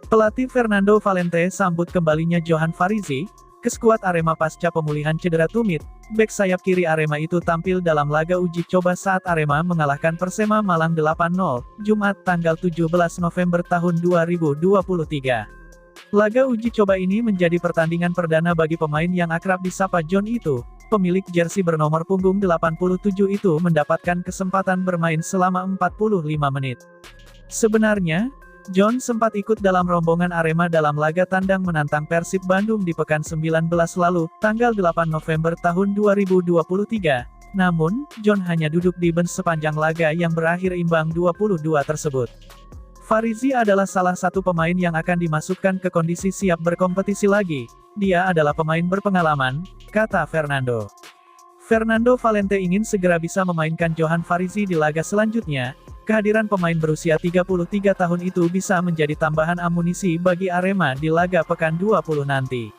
Pelatih Fernando Valente sambut kembalinya Johan Farizi ke skuad Arema pasca pemulihan cedera tumit. Bek sayap kiri Arema itu tampil dalam laga uji coba saat Arema mengalahkan Persema Malang 8-0, Jumat tanggal 17 November tahun 2023. Laga uji coba ini menjadi pertandingan perdana bagi pemain yang akrab disapa John itu. Pemilik jersey bernomor punggung 87 itu mendapatkan kesempatan bermain selama 45 menit. Sebenarnya, John sempat ikut dalam rombongan Arema dalam laga tandang menantang Persib Bandung di pekan 19 lalu, tanggal 8 November tahun 2023. Namun, John hanya duduk di bench sepanjang laga yang berakhir imbang 22 tersebut. Farizi adalah salah satu pemain yang akan dimasukkan ke kondisi siap berkompetisi lagi. Dia adalah pemain berpengalaman, kata Fernando. Fernando Valente ingin segera bisa memainkan Johan Farizi di laga selanjutnya. Kehadiran pemain berusia 33 tahun itu bisa menjadi tambahan amunisi bagi Arema di laga pekan 20 nanti.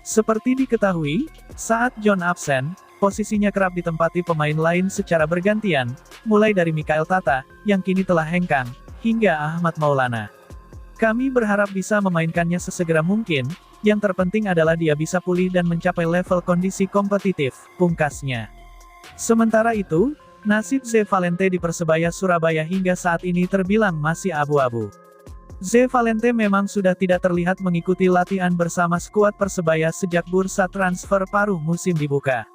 Seperti diketahui, saat John absen, posisinya kerap ditempati pemain lain secara bergantian, mulai dari Mikael Tata, yang kini telah hengkang, hingga Ahmad Maulana. Kami berharap bisa memainkannya sesegera mungkin, yang terpenting adalah dia bisa pulih dan mencapai level kondisi kompetitif, pungkasnya. Sementara itu, nasib Ze Valente di Persebaya Surabaya hingga saat ini terbilang masih abu-abu. Ze Valente memang sudah tidak terlihat mengikuti latihan bersama skuad Persebaya sejak bursa transfer paruh musim dibuka.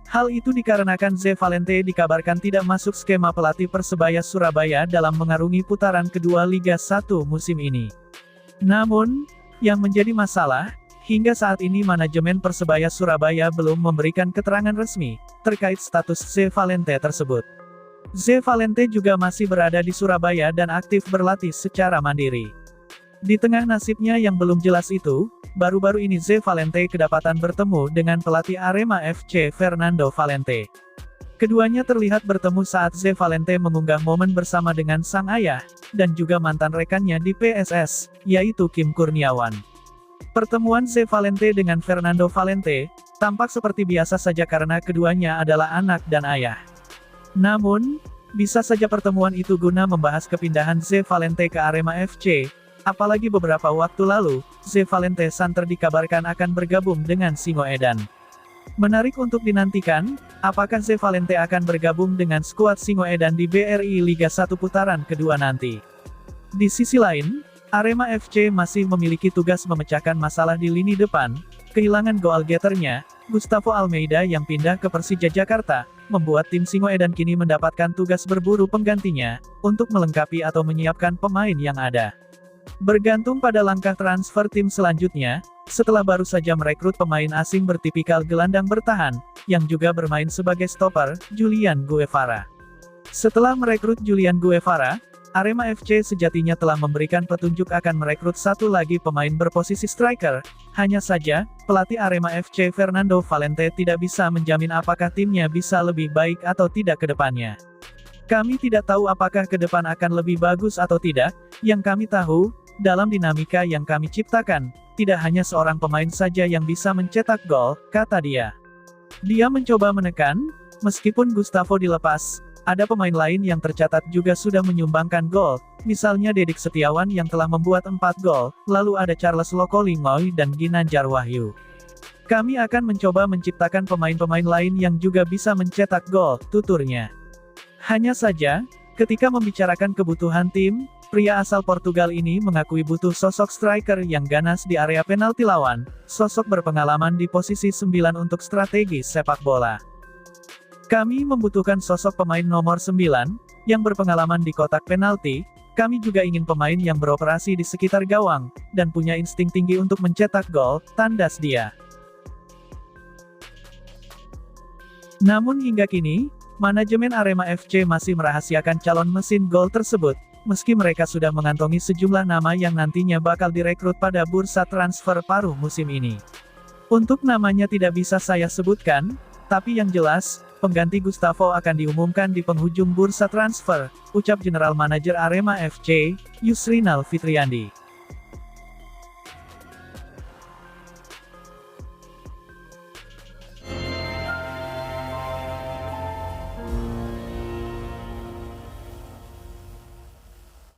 Hal itu dikarenakan Ze Valente dikabarkan tidak masuk skema pelatih Persebaya Surabaya dalam mengarungi putaran kedua Liga 1 musim ini. Namun, yang menjadi masalah, hingga saat ini manajemen Persebaya Surabaya belum memberikan keterangan resmi terkait status Ze Valente tersebut. Ze Valente juga masih berada di Surabaya dan aktif berlatih secara mandiri. Di tengah nasibnya yang belum jelas itu, baru-baru ini Ze Valente kedapatan bertemu dengan pelatih Arema FC Fernando Valente. Keduanya terlihat bertemu saat Ze Valente mengunggah momen bersama dengan sang ayah, dan juga mantan rekannya di PSS, yaitu Kim Kurniawan. Pertemuan Ze Valente dengan Fernando Valente tampak seperti biasa saja karena keduanya adalah anak dan ayah. Namun, bisa saja pertemuan itu guna membahas kepindahan Ze Valente ke Arema FC. Apalagi beberapa waktu lalu, Ze Valente santer dikabarkan akan bergabung dengan Singoedan. Menarik untuk dinantikan, apakah Ze Valente akan bergabung dengan skuad Singoedan di BRI Liga 1 putaran kedua nanti. Di sisi lain, Arema FC masih memiliki tugas memecahkan masalah di lini depan. Kehilangan goalgetternya, Gustavo Almeida yang pindah ke Persija Jakarta, membuat tim Singoedan kini mendapatkan tugas berburu penggantinya, untuk melengkapi atau menyiapkan pemain yang ada. Bergantung pada langkah transfer tim selanjutnya, setelah baru saja merekrut pemain asing bertipikal gelandang bertahan, yang juga bermain sebagai stopper, Julian Guevara. Setelah merekrut Julian Guevara, Arema FC sejatinya telah memberikan petunjuk akan merekrut satu lagi pemain berposisi striker. Hanya saja, pelatih Arema FC Fernando Valente tidak bisa menjamin apakah timnya bisa lebih baik atau tidak ke depannya. Kami tidak tahu apakah ke depan akan lebih bagus atau tidak. Yang kami tahu, dalam dinamika yang kami ciptakan, tidak hanya seorang pemain saja yang bisa mencetak gol, kata dia. Dia mencoba menekan, meskipun Gustavo dilepas, ada pemain lain yang tercatat juga sudah menyumbangkan gol, misalnya Dedik Setiawan yang telah membuat 4 gol, lalu ada Charles Lokolingoy dan Ginanjar Wahyu. Kami akan mencoba menciptakan pemain-pemain lain yang juga bisa mencetak gol, tuturnya. Hanya saja, ketika membicarakan kebutuhan tim, pria asal Portugal ini mengakui butuh sosok striker yang ganas di area penalti lawan, sosok berpengalaman di posisi 9 untuk strategi sepak bola. Kami membutuhkan sosok pemain nomor 9, yang berpengalaman di kotak penalti. Kami juga ingin pemain yang beroperasi di sekitar gawang, dan punya insting tinggi untuk mencetak gol, tandas dia. Namun hingga kini, manajemen Arema FC masih merahasiakan calon mesin gol tersebut, meski mereka sudah mengantongi sejumlah nama yang nantinya bakal direkrut pada bursa transfer paruh musim ini. Untuk namanya tidak bisa saya sebutkan, tapi yang jelas, pengganti Gustavo akan diumumkan di penghujung bursa transfer, ucap General Manager Arema FC, Yusrinal Fitriandi.